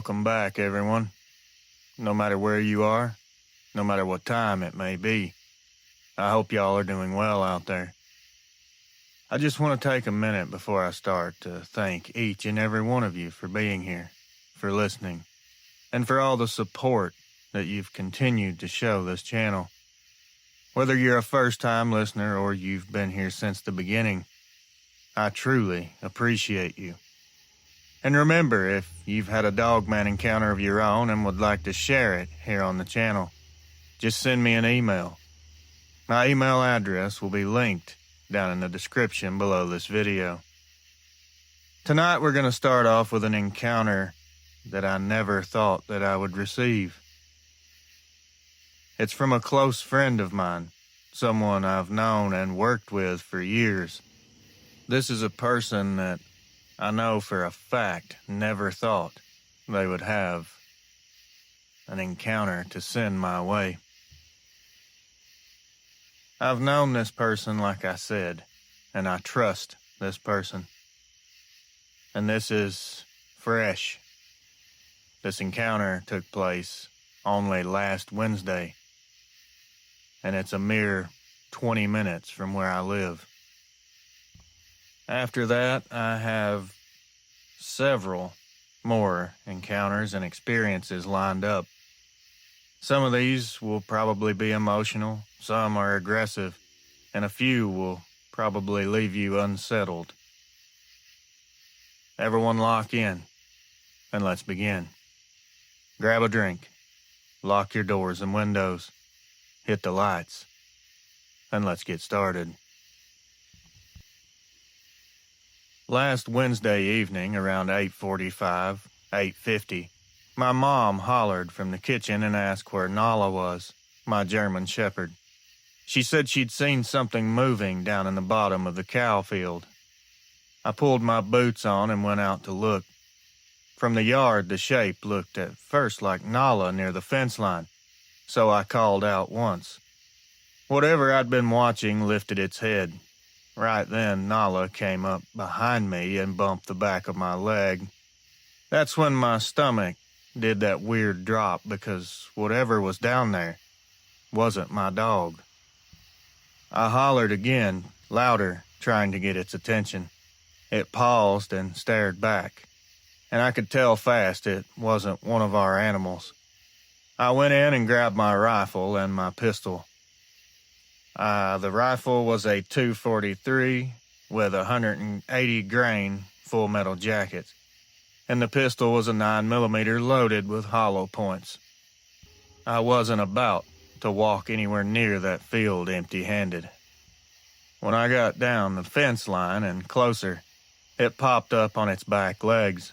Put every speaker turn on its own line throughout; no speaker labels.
Welcome back, everyone. No matter where you are, no matter what time it may be, I hope y'all are doing well out there. I just want to take a minute before I start to thank each and every one of you for being here, for listening, and for all the support that you've continued to show this channel. Whether you're a first-time listener or you've been here since the beginning, I truly appreciate you. And remember, if you've had a Dogman encounter of your own and would like to share it here on the channel, just send me an email. My email address will be linked down in the description below this video. Tonight we're going to start off with an encounter that I never thought that I would receive. It's from a close friend of mine, someone I've known and worked with for years. This is a person that I know for a fact never thought they would have an encounter to send my way. I've known this person, like I said, and I trust this person. And this is fresh. This encounter took place only last Wednesday, and it's a mere 20 minutes from where I live. After that, I have several more encounters and experiences lined up. Some of these will probably be emotional, some are aggressive, and a few will probably leave you unsettled. Everyone lock in, and let's begin. Grab a drink, lock your doors and windows, hit the lights, and let's get started. Last Wednesday evening, around 8:45, 8:50, my mom hollered from the kitchen and asked where Nala was, my German Shepherd. She said she'd seen something moving down in the bottom of the cow field. I pulled my boots on and went out to look. From the yard, the shape looked at first like Nala near the fence line, so I called out once. Whatever I'd been watching lifted its head. Right then, Nala came up behind me and bumped the back of my leg. That's when my stomach did that weird drop because whatever was down there wasn't my dog. I hollered again, louder, trying to get its attention. It paused and stared back, and I could tell fast it wasn't one of our animals. I went in and grabbed my rifle and my pistol. The rifle was a .243 with 180 grain full metal jacket, and the pistol was a 9mm loaded with hollow points. I wasn't about to walk anywhere near that field empty-handed. When I got down the fence line and closer, it popped up on its back legs.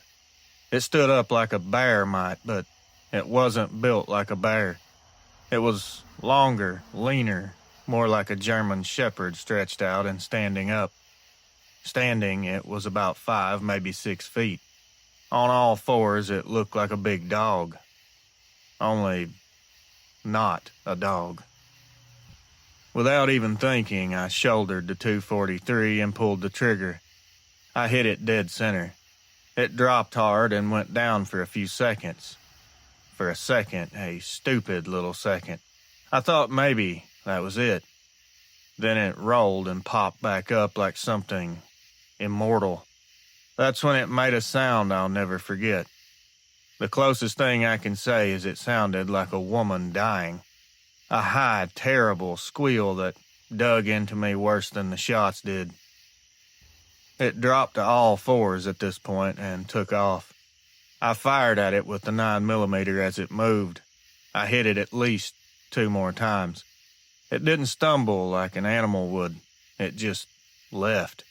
It stood up like a bear might, but it wasn't built like a bear. It was longer, leaner, more like a German Shepherd stretched out and standing up. Standing, it was about 5, maybe 6 feet. On all fours, it looked like a big dog. Only not a dog. Without even thinking, I shouldered the .243 and pulled the trigger. I hit it dead center. It dropped hard and went down for a few seconds. For a second, a stupid little second, I thought maybe that was it. Then it rolled and popped back up like something immortal. That's when it made a sound I'll never forget. The closest thing I can say is it sounded like a woman dying. A high, terrible squeal that dug into me worse than the shots did. It dropped to all fours at this point and took off. I fired at it with the 9mm as it moved. I hit it at least 2 more times. It didn't stumble like an animal would. It just left.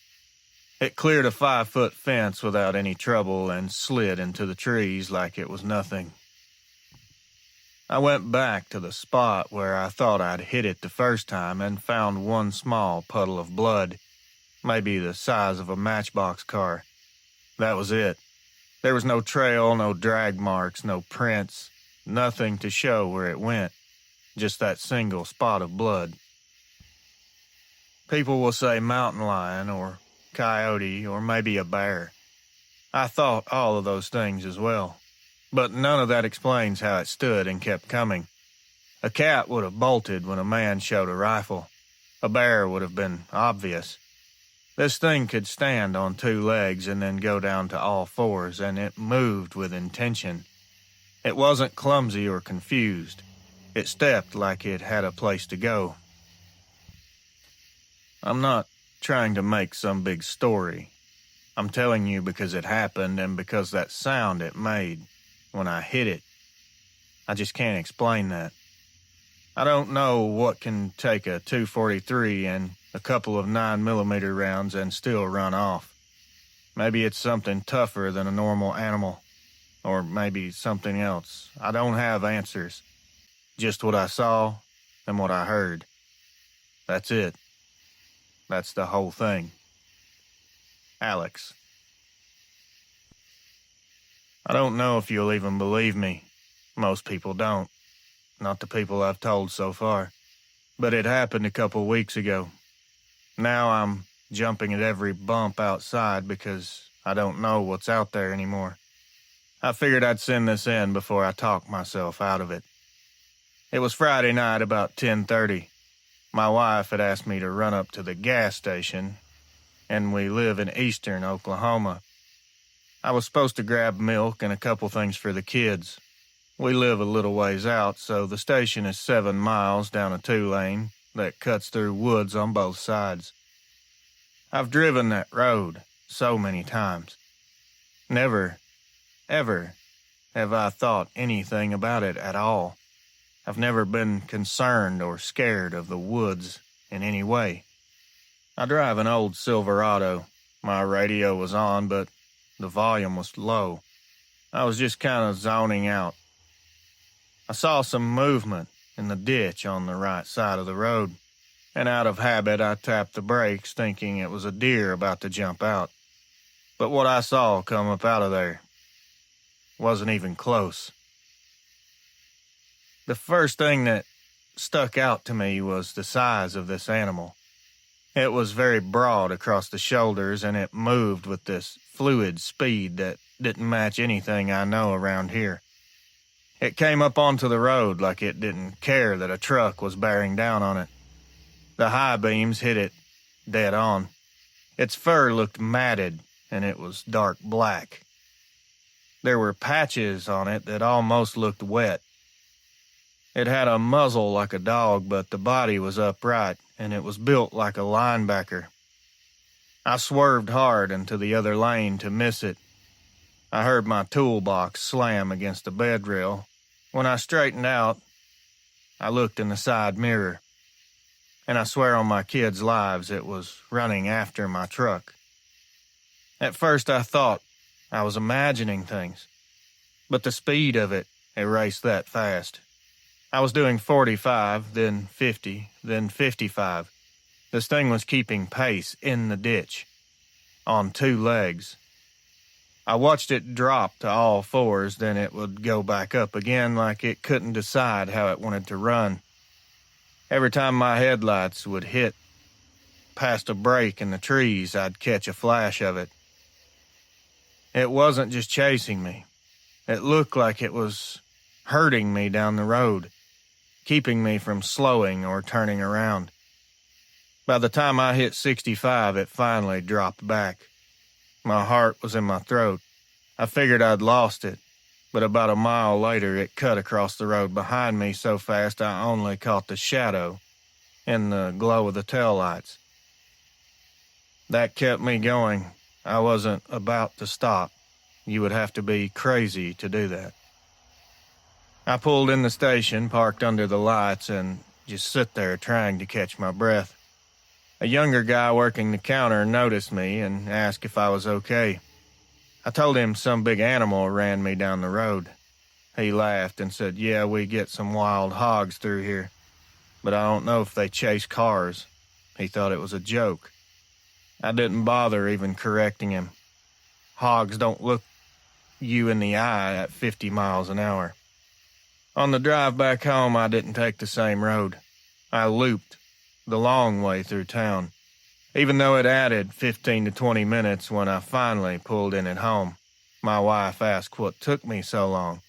It cleared a 5-foot fence without any trouble and slid into the trees like it was nothing. I went back to the spot where I thought I'd hit it the first time and found one small puddle of blood, maybe the size of a matchbox car. That was it. There was no trail, no drag marks, no prints, nothing to show where it went. Just that single spot of blood. People will say mountain lion or coyote or maybe a bear. I thought all of those things as well. But none of that explains how it stood and kept coming. A cat would have bolted when a man showed a rifle. A bear would have been obvious. This thing could stand on two legs and then go down to all fours, and it moved with intention. It wasn't clumsy or confused. It stepped like it had a place to go. I'm not trying to make some big story. I'm telling you because it happened and because that sound it made when I hit it. I just can't explain that. I don't know what can take a .243 and a couple of 9mm rounds and still run off. Maybe it's something tougher than a normal animal, or maybe something else. I don't have answers. Just what I saw and what I heard. That's it. That's the whole thing. Alex. I don't know if you'll even believe me. Most people don't. Not the people I've told so far. But it happened a couple weeks ago. Now I'm jumping at every bump outside because I don't know what's out there anymore. I figured I'd send this in before I talk myself out of it. It was Friday night about 10:30. My wife had asked me to run up to the gas station, and we live in eastern Oklahoma. I was supposed to grab milk and a couple things for the kids. We live a little ways out, so the station is 7 miles down a 2-lane that cuts through woods on both sides. I've driven that road so many times. Never, ever have I thought anything about it at all. I've never been concerned or scared of the woods in any way. I drive an old Silverado. My radio was on, but the volume was low. I was just kind of zoning out. I saw some movement in the ditch on the right side of the road, and out of habit I tapped the brakes thinking it was a deer about to jump out. But what I saw come up out of there wasn't even close. The first thing that stuck out to me was the size of this animal. It was very broad across the shoulders, and it moved with this fluid speed that didn't match anything I know around here. It came up onto the road like it didn't care that a truck was bearing down on it. The high beams hit it dead on. Its fur looked matted, and it was dark black. There were patches on it that almost looked wet. It had a muzzle like a dog, but the body was upright, and it was built like a linebacker. I swerved hard into the other lane to miss it. I heard my toolbox slam against the bed rail. When I straightened out, I looked in the side mirror, and I swear on my kids' lives it was running after my truck. At first I thought I was imagining things, but the speed of it erased that fast. I was doing 45, then 50, then 55. This thing was keeping pace in the ditch, on two legs. I watched it drop to all fours, then it would go back up again like it couldn't decide how it wanted to run. Every time my headlights would hit past a break in the trees, I'd catch a flash of it. It wasn't just chasing me. It looked like it was herding me down the road, keeping me from slowing or turning around. By the time I hit 65, it finally dropped back. My heart was in my throat. I figured I'd lost it, but about a mile later it cut across the road behind me so fast I only caught the shadow in the glow of the taillights. That kept me going. I wasn't about to stop. You would have to be crazy to do that. I pulled in the station, parked under the lights, and just sit there trying to catch my breath. A younger guy working the counter noticed me and asked if I was okay. I told him some big animal ran me down the road. He laughed and said, "Yeah, we get some wild hogs through here, but I don't know if they chase cars." He thought it was a joke. I didn't bother even correcting him. Hogs don't look you in the eye at 50 miles an hour. On the drive back home, I didn't take the same road. I looped the long way through town, even though it added 15 to 20 minutes when I finally pulled in at home. My wife asked what took me so long.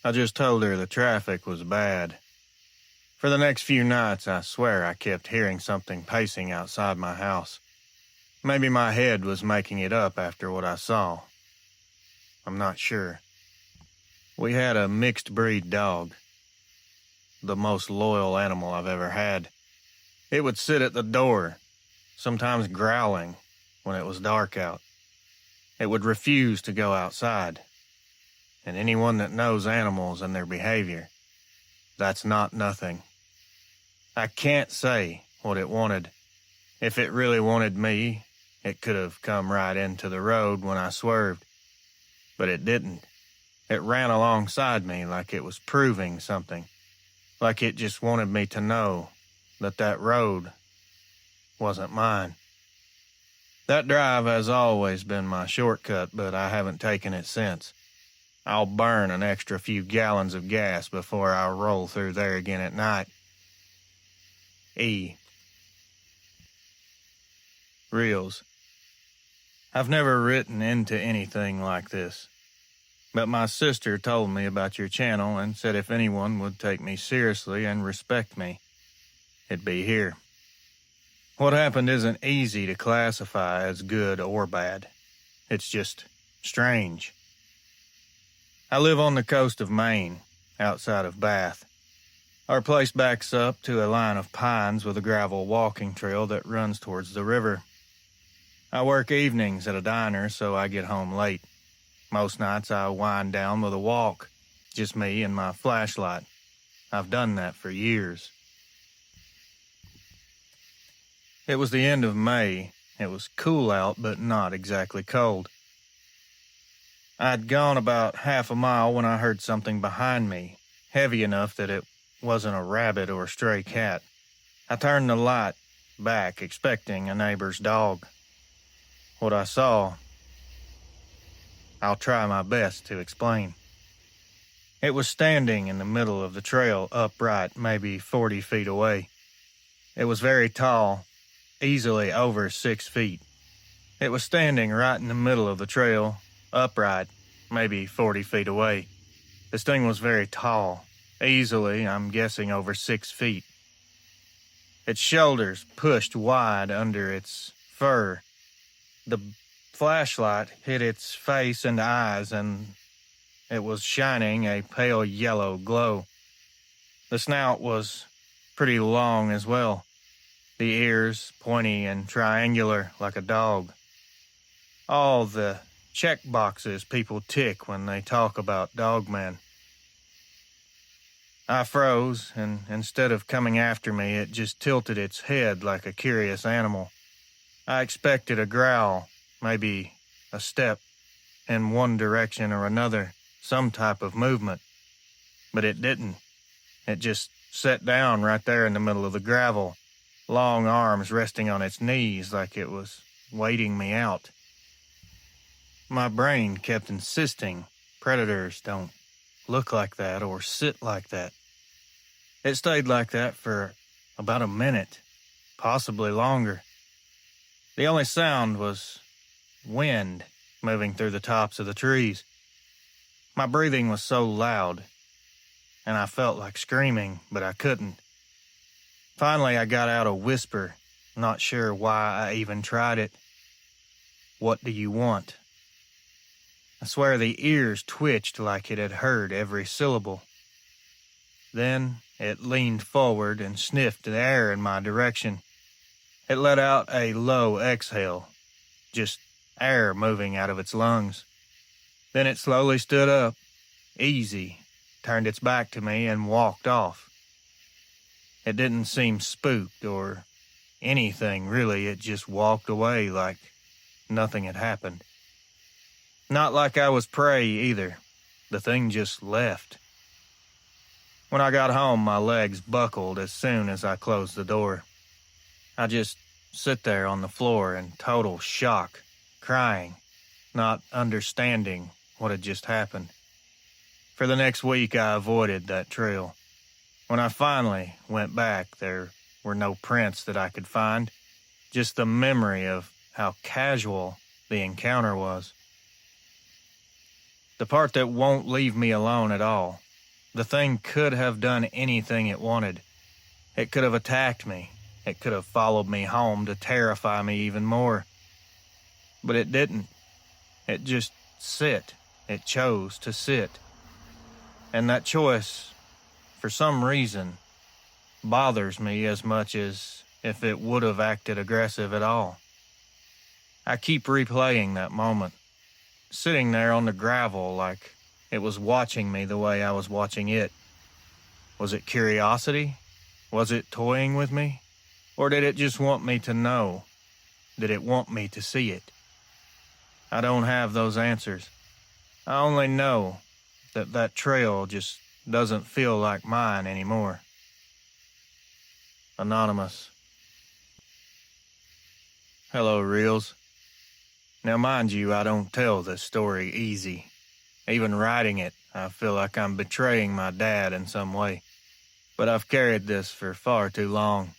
I just told her the traffic was bad. For the next few nights, I swear I kept hearing something pacing outside my house. Maybe my head was making it up after what I saw. I'm not sure. We had a mixed breed dog. The most loyal animal I've ever had. It would sit at the door, sometimes growling when it was dark out. It would refuse to go outside. And anyone that knows animals and their behavior, that's not nothing. I can't say what it wanted. If it really wanted me, it could have come right into the road when I swerved. But it didn't. It ran alongside me like it was proving something. Like it just wanted me to know that that road wasn't mine. That drive has always been my shortcut, but I haven't taken it since. I'll burn an extra few gallons of gas before I roll through there again at night. E. Reels. I've never written into anything like this, but my sister told me about your channel and said if anyone would take me seriously and respect me, it'd be here. What happened isn't easy to classify as good or bad. It's just strange. I live on the coast of Maine, outside of Bath. Our place backs up to a line of pines with a gravel walking trail that runs towards the river. I work evenings at a diner, so I get home late. Most nights I wind down with a walk, just me and my flashlight. I've done that for years. It was the end of May. It was cool out, but not exactly cold. I'd gone about half a mile when I heard something behind me, heavy enough that it wasn't a rabbit or a stray cat. I turned the light back, expecting a neighbor's dog. What I saw, I'll try my best to explain. It was standing in the middle of the trail, upright, maybe 40 feet away. It was very tall, easily over 6 feet. It was standing right in the middle of the trail, upright, maybe 40 feet away. This thing was very tall, easily, I'm guessing, over 6 feet. Its shoulders pushed wide under its fur. The flashlight hit its face and eyes, and it was shining a pale yellow glow. The snout was pretty long as well, the ears pointy and triangular like a dog. All the check boxes people tick when they talk about Dogman. I froze, and instead of coming after me, it just tilted its head like a curious animal. I expected a growl, maybe a step in one direction or another, some type of movement. But it didn't. It just sat down right there in the middle of the gravel, long arms resting on its knees like it was waiting me out. My brain kept insisting predators don't look like that or sit like that. It stayed like that for about a minute, possibly longer. The only sound was wind moving through the tops of the trees. My breathing was so loud, and I felt like screaming, but I couldn't. Finally, I got out a whisper, not sure why I even tried it. "What do you want?" I swear the ears twitched like it had heard every syllable. Then it leaned forward and sniffed the air in my direction. It let out a low exhale, just air moving out of its lungs. Then it slowly stood up, easy, turned its back to me, and walked off. It didn't seem spooked or anything, really. It just walked away like nothing had happened. Not like I was prey either. The thing just left. When I got home, my legs buckled as soon as I closed the door. I just sit there on the floor in total shock, crying, not understanding what had just happened. For the next week, I avoided that trail. When I finally went back, there were no prints that I could find, just the memory of how casual the encounter was. The part that won't leave me alone at all. The thing could have done anything it wanted. It could have attacked me. It could have followed me home to terrify me even more. But it didn't. It just sit. It chose to sit. And that choice, for some reason, bothers me as much as if it would have acted aggressive at all. I keep replaying that moment, sitting there on the gravel like it was watching me the way I was watching it. Was it curiosity? Was it toying with me? Or did it just want me to know? Did it want me to see it? I don't have those answers. I only know that that trail just doesn't feel like mine anymore. Anonymous. Hello, Reels. Now, mind you, I don't tell this story easy. Even writing it, I feel like I'm betraying my dad in some way. But I've carried this for far too long.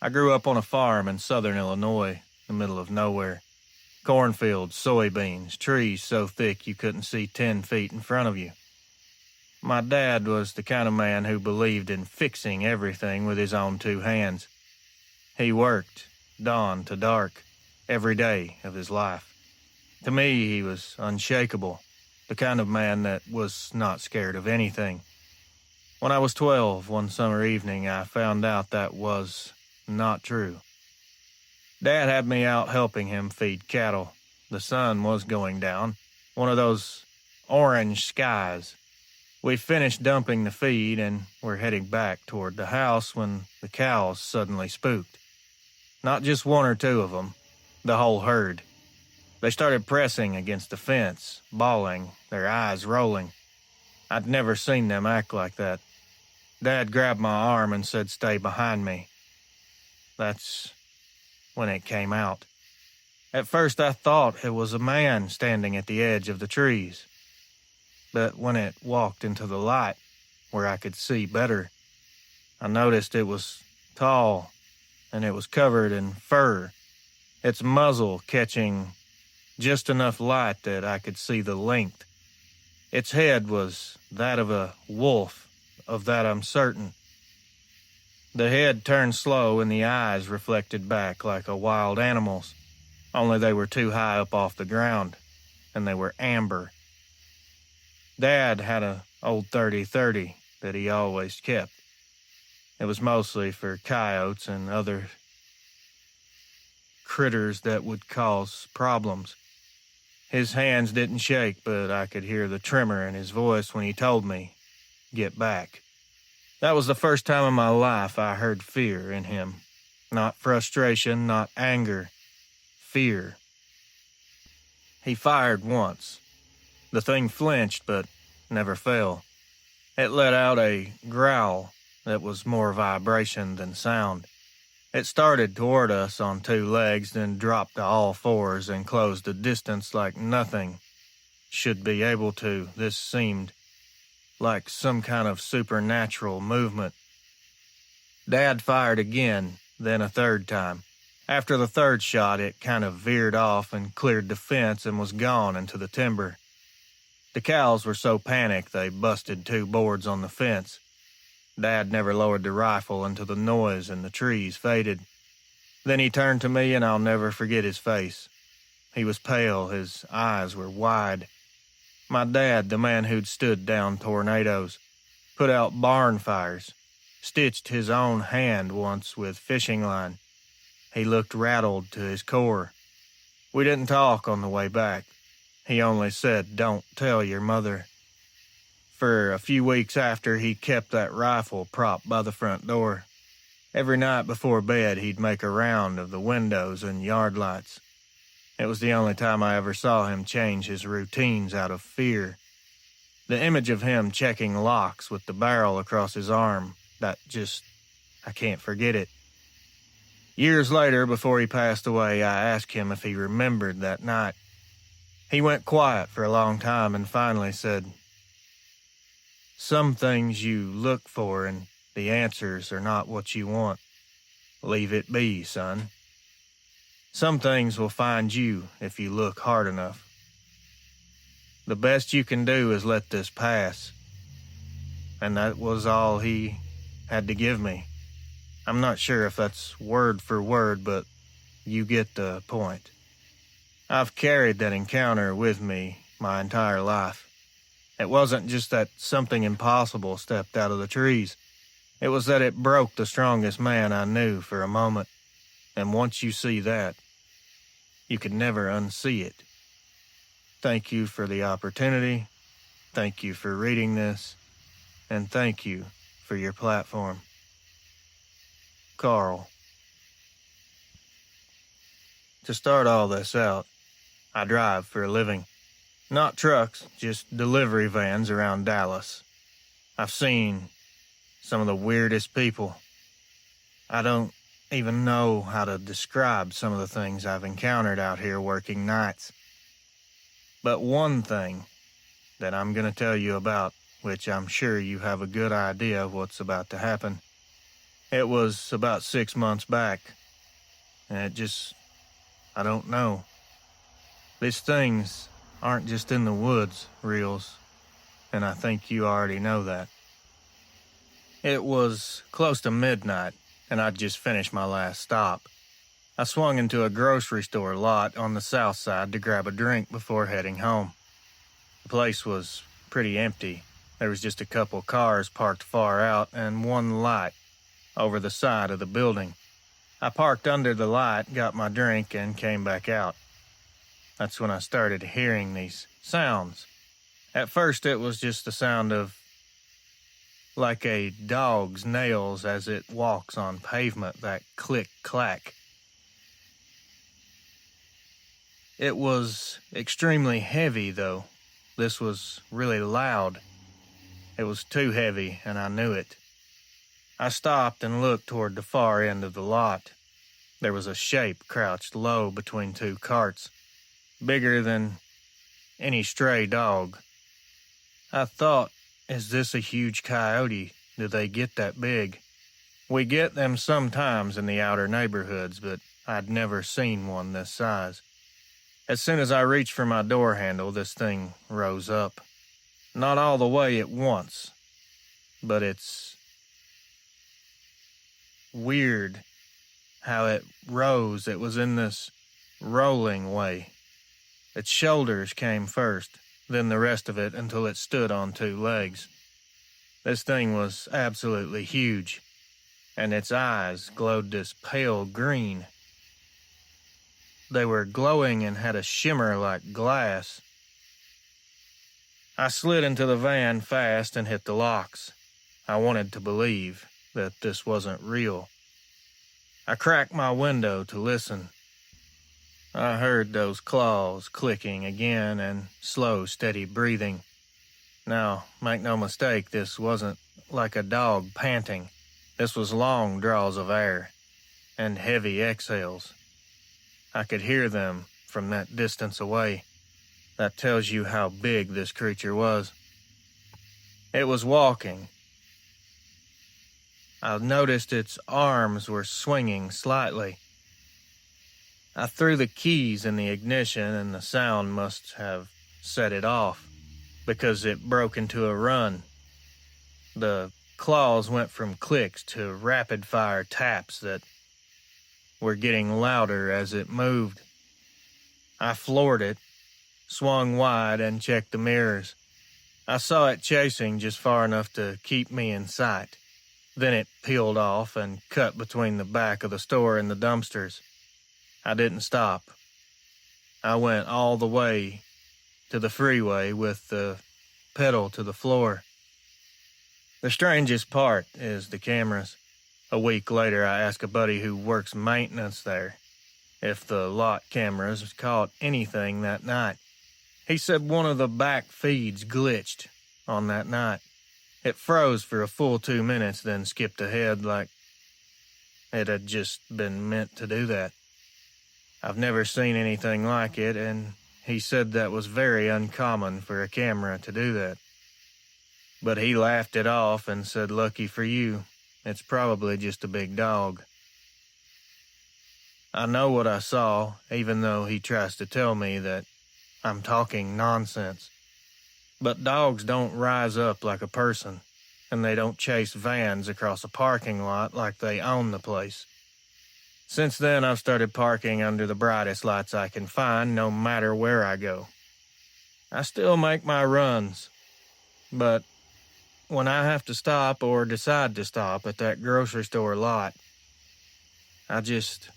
I grew up on a farm in southern Illinois, the middle of nowhere. Cornfields, soybeans, trees so thick you couldn't see 10 feet in front of you. My dad was the kind of man who believed in fixing everything with his own two hands. He worked, dawn to dark, every day of his life. To me, he was unshakable, the kind of man that was not scared of anything. When I was 12, one summer evening, I found out that was not true. Dad had me out helping him feed cattle. The sun was going down, one of those orange skies. We finished dumping the feed and were heading back toward the house when the cows suddenly spooked. Not just one or two of them, the whole herd. They started pressing against the fence, bawling, their eyes rolling. I'd never seen them act like that. Dad grabbed my arm and said, "Stay behind me." That's when it came out. At first I thought it was a man standing at the edge of the trees. But when it walked into the light, where I could see better, I noticed it was tall, and it was covered in fur, its muzzle catching just enough light that I could see the length. Its head was that of a wolf, of that I'm certain. The head turned slow and the eyes reflected back like a wild animal's, only they were too high up off the ground, and they were amber. Dad had an old 30-30 that he always kept. It was mostly for coyotes and other critters that would cause problems. His hands didn't shake, but I could hear the tremor in his voice when he told me, "Get back." That was the first time in my life I heard fear in him. Not frustration, not anger. Fear. He fired once. The thing flinched, but never fell. It let out a growl that was more vibration than sound. It started toward us on two legs, then dropped to all fours and closed the distance like nothing should be able to. This seemed like some kind of supernatural movement. Dad fired again, then a third time. After the third shot, it kind of veered off and cleared the fence and was gone into the timber. The cows were so panicked they busted two boards on the fence. Dad never lowered the rifle until the noise in the trees faded. Then he turned to me, and I'll never forget his face. He was pale, his eyes were wide. My dad, the man who'd stood down tornadoes, put out barn fires, stitched his own hand once with fishing line. He looked rattled to his core. We didn't talk on the way back. He only said, "Don't tell your mother." For a few weeks after, he kept that rifle propped by the front door. Every night before bed, he'd make a round of the windows and yard lights. It was the only time I ever saw him change his routines out of fear. The image of him checking locks with the barrel across his arm, I can't forget it. Years later, before he passed away, I asked him if he remembered that night. He went quiet for a long time and finally said, "Some things you look for and the answers are not what you want. Leave it be, son. Some things will find you if you look hard enough." The best you can do is let this pass. And that was all he had to give me. I'm not sure if that's word for word, but you get the point. I've carried that encounter with me my entire life. It wasn't just that something impossible stepped out of the trees. It was that it broke the strongest man I knew for a moment. And once you see that, you could never unsee it. Thank you for the opportunity. Thank you for reading this. And thank you for your platform. Carl. To start all this out, I drive for a living. Not trucks, just delivery vans around Dallas. I've seen some of the weirdest people. I don't even know how to describe some of the things I've encountered out here working nights. But one thing that I'm going to tell you about, which I'm sure you have a good idea of what's about to happen. It was about 6 months back, and I don't know. These things aren't just in the woods, Reels, and I think you already know that. It was close to midnight, and I'd just finished my last stop. I swung into a grocery store lot on the south side to grab a drink before heading home. The place was pretty empty. There was just a couple cars parked far out and one light over the side of the building. I parked under the light, got my drink, and came back out. That's when I started hearing these sounds. At first, it was just the sound of like a dog's nails as it walks on pavement, that click-clack. It was extremely heavy, though. This was really loud. It was too heavy, and I knew it. I stopped and looked toward the far end of the lot. There was a shape crouched low between two carts, bigger than any stray dog. I thought, is this a huge coyote? Do they get that big? We get them sometimes in the outer neighborhoods, but I'd never seen one this size. As soon as I reached for my door handle, this thing rose up. Not all the way at once, but it's weird how it rose. It was in this rolling way. Its shoulders came first, then the rest of it until it stood on two legs. This thing was absolutely huge, and its eyes glowed this pale green. They were glowing and had a shimmer like glass. I slid into the van fast and hit the locks. I wanted to believe that this wasn't real. I cracked my window to listen. I heard those claws clicking again and slow, steady breathing. Now, make no mistake, this wasn't like a dog panting. This was long draws of air and heavy exhales. I could hear them from that distance away. That tells you how big this creature was. It was walking. I noticed its arms were swinging slightly. I threw the keys in the ignition and the sound must have set it off because it broke into a run. The claws went from clicks to rapid-fire taps that were getting louder as it moved. I floored it, swung wide, and checked the mirrors. I saw it chasing just far enough to keep me in sight. Then it peeled off and cut between the back of the store and the dumpsters. I didn't stop. I went all the way to the freeway with the pedal to the floor. The strangest part is the cameras. A week later, I asked a buddy who works maintenance there if the lot cameras caught anything that night. He said one of the back feeds glitched on that night. It froze for a full 2 minutes, then skipped ahead like it had just been meant to do that. I've never seen anything like it, and he said that was very uncommon for a camera to do that. But he laughed it off and said, lucky for you, it's probably just a big dog. I know what I saw, even though he tries to tell me that I'm talking nonsense. But dogs don't rise up like a person, and they don't chase vans across a parking lot like they own the place. Since then, I've started parking under the brightest lights I can find, no matter where I go. I still make my runs, but when I have to stop or decide to stop at that grocery store lot, I just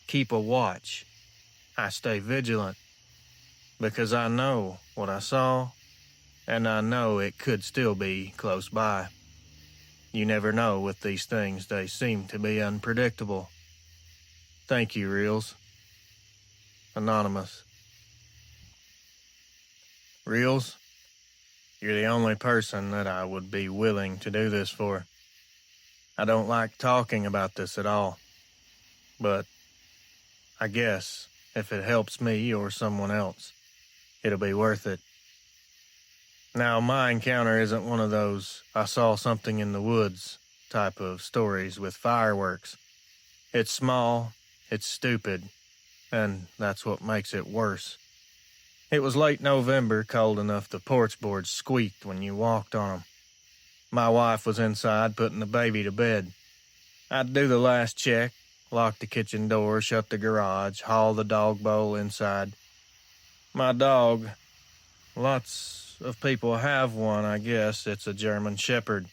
keep a watch. I stay vigilant because I know what I saw, and I know it could still be close by. You never know with these things, they seem to be unpredictable. Thank you, Reels. Anonymous. Reels, you're the only person that I would be willing to do this for. I don't like talking about this at all, but I guess if it helps me or someone else, it'll be worth it. Now, my encounter isn't one of those I saw something in the woods type of stories with fireworks. It's small, it's stupid, and that's what makes it worse. It was late November, cold enough the porch boards squeaked when you walked on them. My wife was inside putting the baby to bed. I'd do the last check, lock the kitchen door, shut the garage, haul the dog bowl inside. My dog, lots of people have one, I guess. It's a German Shepherd.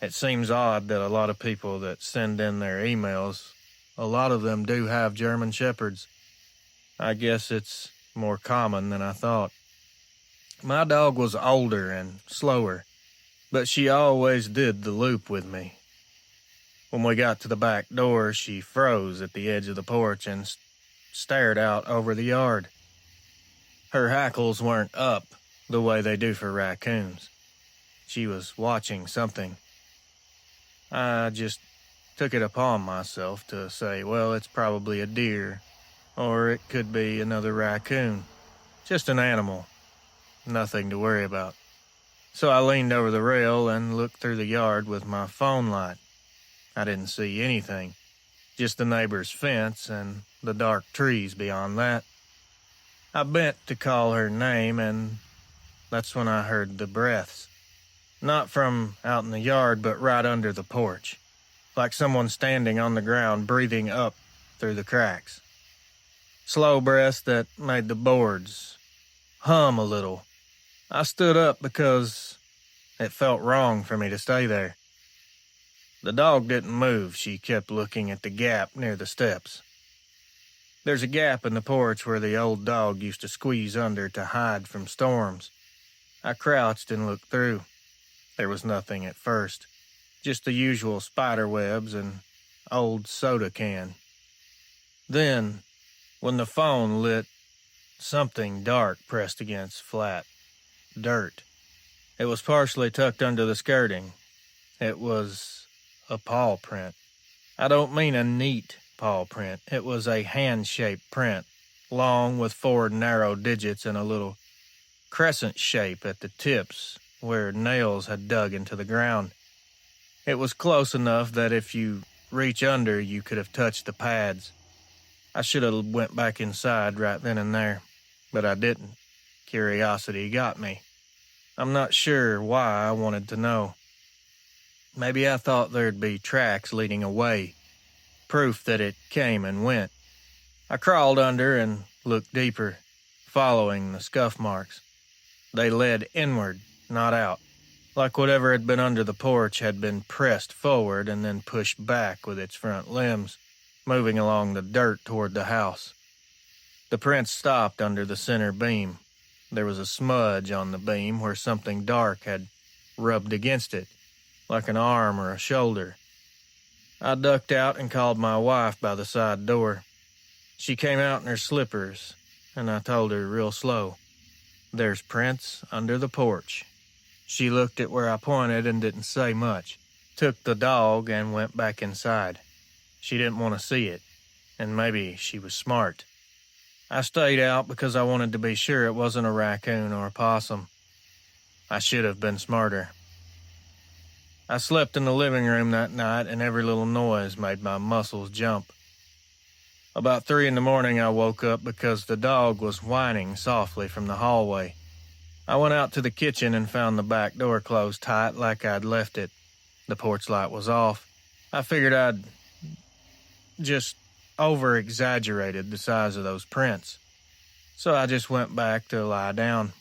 It seems odd that a lot of people that send in their emails, a lot of them do have German Shepherds. I guess it's more common than I thought. My dog was older and slower, but she always did the loop with me. When we got to the back door, she froze at the edge of the porch and stared out over the yard. Her hackles weren't up the way they do for raccoons. She was watching something. I just took it upon myself to say, well, it's probably a deer, or it could be another raccoon. Just an animal. Nothing to worry about. So I leaned over the rail and looked through the yard with my phone light. I didn't see anything, just the neighbor's fence and the dark trees beyond that. I bent to call her name, and that's when I heard the breaths. Not from out in the yard, but right under the porch, like someone standing on the ground breathing up through the cracks. Slow breaths that made the boards hum a little. I stood up because it felt wrong for me to stay there. The dog didn't move. She kept looking at the gap near the steps. There's a gap in the porch where the old dog used to squeeze under to hide from storms. I crouched and looked through. There was nothing at first, just the usual spider webs and old soda can. Then, when the phone lit, something dark pressed against flat dirt. It was partially tucked under the skirting. It was a paw print. I don't mean a neat paw print. It was a hand-shaped print, long with 4 narrow digits and a little crescent shape at the tips where nails had dug into the ground. It was close enough that if you reach under, you could have touched the pads. I should have went back inside right then and there, but I didn't. Curiosity got me. I'm not sure why I wanted to know. Maybe I thought there'd be tracks leading away, proof that it came and went. I crawled under and looked deeper, following the scuff marks. They led inward, not out, like whatever had been under the porch had been pressed forward and then pushed back with its front limbs, moving along the dirt toward the house. The prints stopped under the center beam. There was a smudge on the beam where something dark had rubbed against it, like an arm or a shoulder. I ducked out and called my wife by the side door. She came out in her slippers, and I told her real slow, "There's prints under the porch." She looked at where I pointed and didn't say much, took the dog and went back inside. She didn't want to see it, and maybe she was smart. I stayed out because I wanted to be sure it wasn't a raccoon or a possum. I should have been smarter. I slept in the living room that night, and every little noise made my muscles jump. About 3 in the morning, I woke up because the dog was whining softly from the hallway. I went out to the kitchen and found the back door closed tight like I'd left it. The porch light was off. I figured I'd just over-exaggerated the size of those prints. So I just went back to lie down.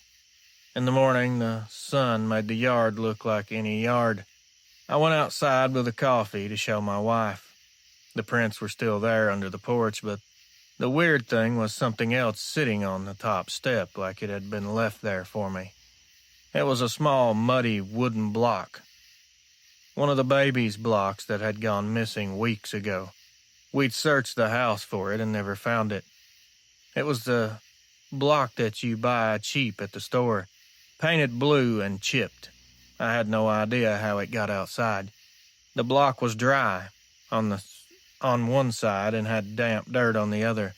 In the morning, the sun made the yard look like any yard. I went outside with a coffee to show my wife. The prints were still there under the porch, but the weird thing was something else sitting on the top step like it had been left there for me. It was a small, muddy wooden block. One of the baby's blocks that had gone missing weeks ago. We'd searched the house for it and never found it. It was the block that you buy cheap at the store, painted blue and chipped. I had no idea how it got outside. The block was dry on one side and had damp dirt on the other,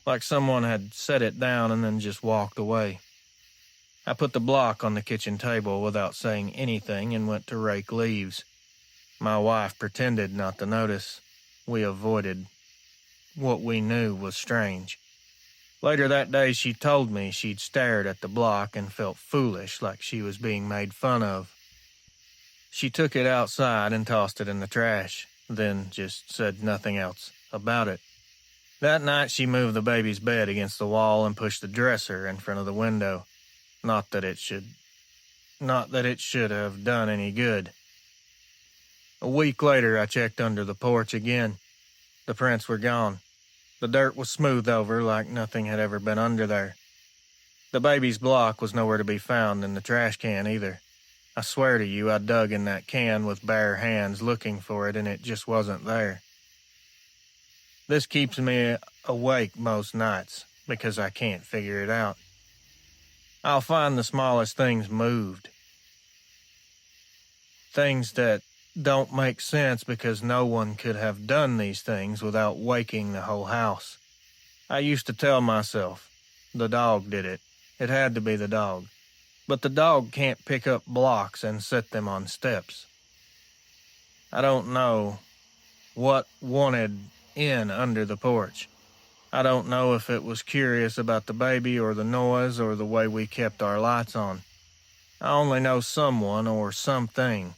like someone had set it down and then just walked away. I put the block on the kitchen table without saying anything and went to rake leaves. My wife pretended not to notice. We avoided what we knew was strange. Later that day, she told me she'd stared at the block and felt foolish, like she was being made fun of. She took it outside and tossed it in the trash, then just said nothing else about it. That night, she moved the baby's bed against the wall and pushed the dresser in front of the window. Not that it should have done any good. A week later, I checked under the porch again. The prints were gone. The dirt was smoothed over like nothing had ever been under there. The baby's block was nowhere to be found in the trash can either. I swear to you, I dug in that can with bare hands looking for it, and it just wasn't there. This keeps me awake most nights because I can't figure it out. I'll find the smallest things moved. Things that don't make sense because no one could have done these things without waking the whole house. I used to tell myself, the dog did it. It had to be the dog. But the dog can't pick up blocks and set them on steps. I don't know what wanted in under the porch. I don't know if it was curious about the baby or the noise or the way we kept our lights on. I only know someone or something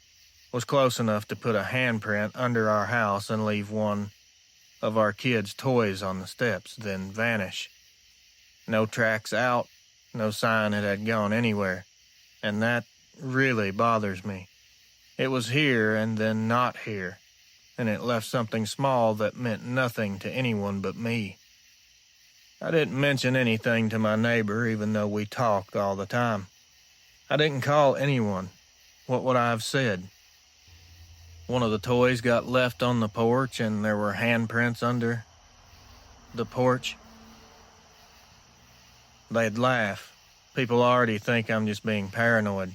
was close enough to put a handprint under our house and leave one of our kids' toys on the steps, then vanish. No tracks out, no sign it had gone anywhere, and that really bothers me. It was here and then not here, and it left something small that meant nothing to anyone but me. I didn't mention anything to my neighbor, even though we talked all the time. I didn't call anyone. What would I have said? One of the toys got left on the porch and there were handprints under the porch. They'd laugh. People already think I'm just being paranoid.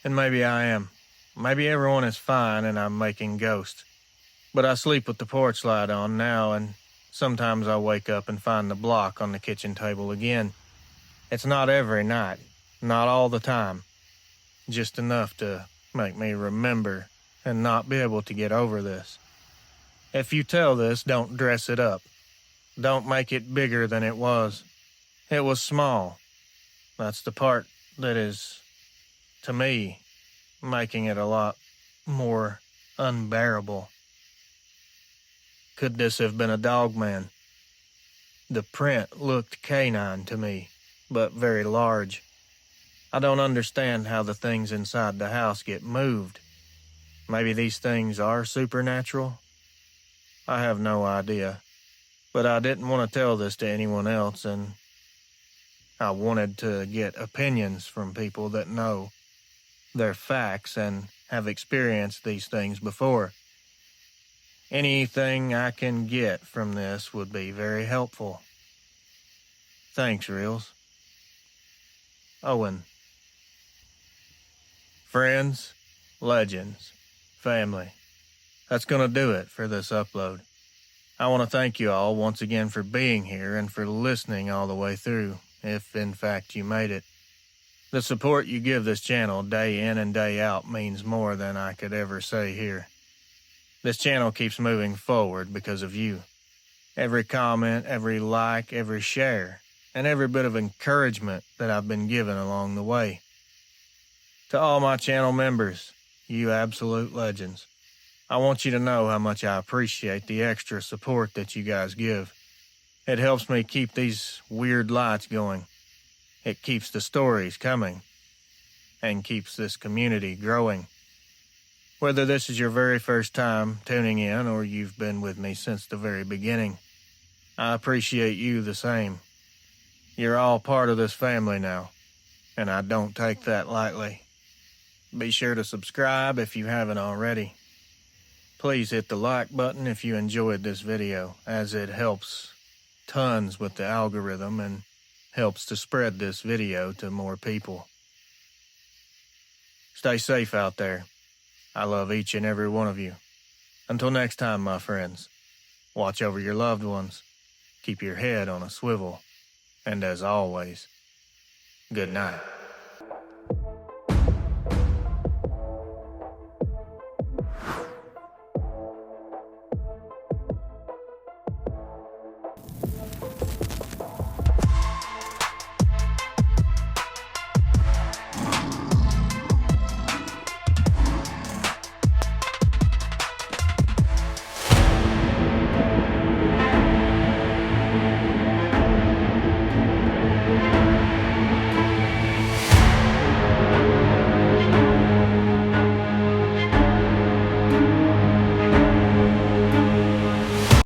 And maybe I am. Maybe everyone is fine and I'm making ghosts. But I sleep with the porch light on now, and sometimes I wake up and find the block on the kitchen table again. It's not every night, not all the time. Just enough to make me remember and not be able to get over this. If you tell this, don't dress it up. Don't make it bigger than it was. It was small. That's the part that is, to me, making it a lot more unbearable. Could this have been a Dogman? The print looked canine to me, but very large. I don't understand how the things inside the house get moved. Maybe these things are supernatural? I have no idea. But I didn't want to tell this to anyone else, and I wanted to get opinions from people that know their facts and have experienced these things before. Anything I can get from this would be very helpful. Thanks, Reels. Owen. Friends, legends, family. That's going to do it for this upload. I want to thank you all once again for being here and for listening all the way through, if in fact you made it. The support you give this channel day in and day out means more than I could ever say here. This channel keeps moving forward because of you. Every comment, every like, every share, and every bit of encouragement that I've been given along the way. To all my channel members, you absolute legends. I want you to know how much I appreciate the extra support that you guys give. It helps me keep these weird lights going. It keeps the stories coming and keeps this community growing. Whether this is your very first time tuning in or you've been with me since the very beginning, I appreciate you the same. You're all part of this family now, and I don't take that lightly. Be sure to subscribe if you haven't already. Please hit the like button if you enjoyed this video, as it helps tons with the algorithm and helps to spread this video to more people. Stay safe out there. I love each and every one of you. Until next time, my friends, watch over your loved ones, keep your head on a swivel, and as always, good night.